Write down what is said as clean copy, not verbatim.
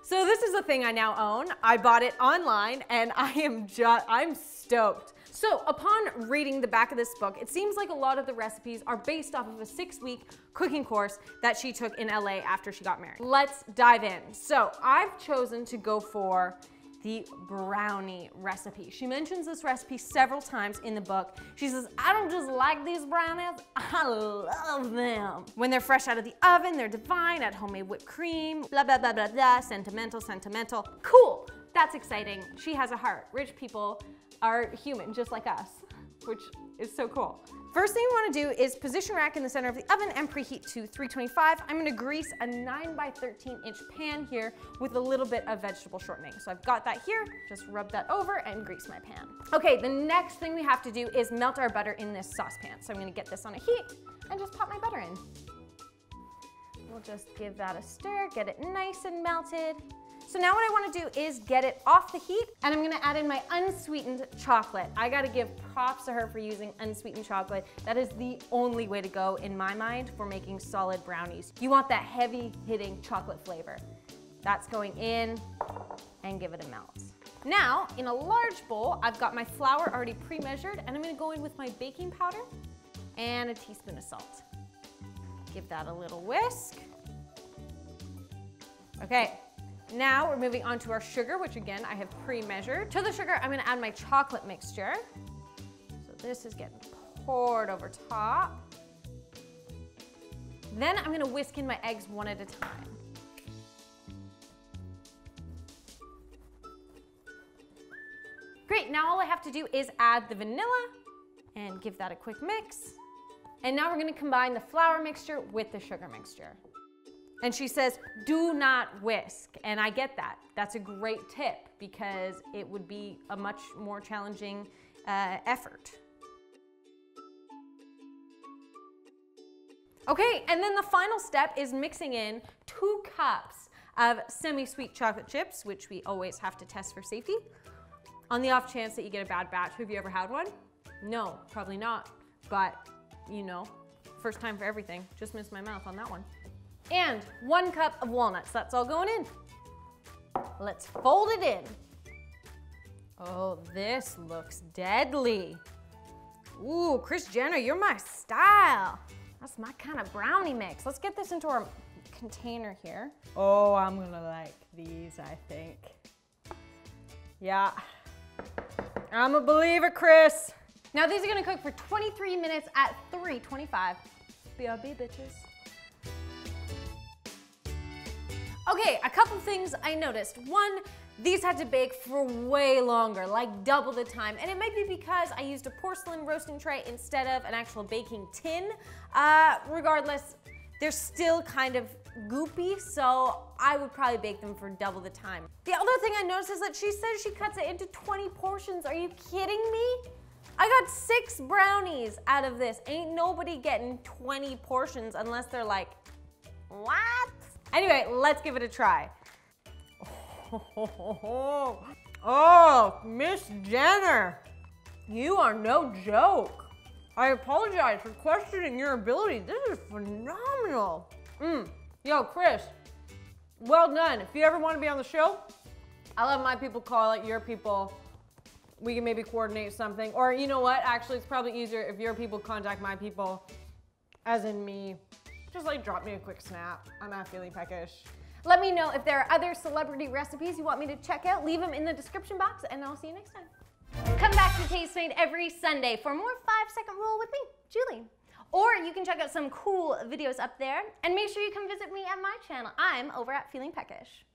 So this is a thing I now own. I bought it online and I'm stoked. So upon reading the back of this book, it seems like a lot of the recipes are based off of a 6-week cooking course that she took in LA after she got married. Let's dive in. So I've chosen to go for the brownie recipe. She mentions this recipe several times in the book. She says, I don't just like these brownies, I love them. When they're fresh out of the oven, they're divine, add homemade whipped cream, blah, blah, blah, blah, blah, sentimental, sentimental. Cool, that's exciting. She has a heart. Rich people are human, just like us, which is so cool. First thing we want to do is position rack in the center of the oven and preheat to 325. I'm going to grease a 9 by 13 inch pan here with a little bit of vegetable shortening. So I've got that here, just rub that over and grease my pan. Okay, the next thing we have to do is melt our butter in this saucepan. So I'm going to get this on a heat and just pop my butter in. We'll just give that a stir, get it nice and melted. So now what I want to do is get it off the heat, and I'm going to add in my unsweetened chocolate. I got to give props to her for using unsweetened chocolate. That is the only way to go in my mind for making solid brownies. You want that heavy hitting chocolate flavor. That's going in, and give it a melt. Now, in a large bowl, I've got my flour already pre-measured, and I'm going to go in with my baking powder and a teaspoon of salt. Give that a little whisk. Okay. Now we're moving on to our sugar, which again, I have pre-measured. To the sugar, I'm gonna add my chocolate mixture. So this is getting poured over top. Then I'm gonna whisk in my eggs one at a time. Great, now all I have to do is add the vanilla and give that a quick mix. And now we're gonna combine the flour mixture with the sugar mixture. And she says, do not whisk. And I get that. That's a great tip because it would be a much more challenging effort. Okay, and then the final step is mixing in 2 cups of semi-sweet chocolate chips, which we always have to test for safety. On the off chance that you get a bad batch, have you ever had one? No, probably not. But, you know, first time for everything. Just missed my mouth on that one. And 1 cup of walnuts. That's all going in. Let's fold it in. Oh, this looks deadly. Ooh, Kris Jenner, you're my style. That's my kind of brownie mix. Let's get this into our container here. Oh, I'm gonna like these, I think. Yeah, I'm a believer, Kris. Now these are gonna cook for 23 minutes at 325. BRB, bitches. Okay, a couple things I noticed. One, these had to bake for way longer, like double the time. And it might be because I used a porcelain roasting tray instead of an actual baking tin. Regardless, they're still kind of goopy, so I would probably bake them for double the time. The other thing I noticed is that she says she cuts it into 20 portions. Are you kidding me? I got 6 brownies out of this. Ain't nobody getting 20 portions unless they're like, what? Anyway, let's give it a try. Oh, Miss Jenner, you are no joke. I apologize for questioning your ability. This is phenomenal. Yo, Kris, well done. If you ever want to be on the show, I'll have my people call it, your people. We can maybe coordinate something. Or you know what? Actually, it's probably easier if your people contact my people, as in me. Just like drop me a quick snap. I'm at Feeling Peckish. Let me know if there are other celebrity recipes you want me to check out. Leave them in the description box and I'll see you next time. Come back to Tastemade every Sunday for more 5-Second Rule with me, Julie. Or you can check out some cool videos up there and make sure you come visit me at my channel. I'm over at Feeling Peckish.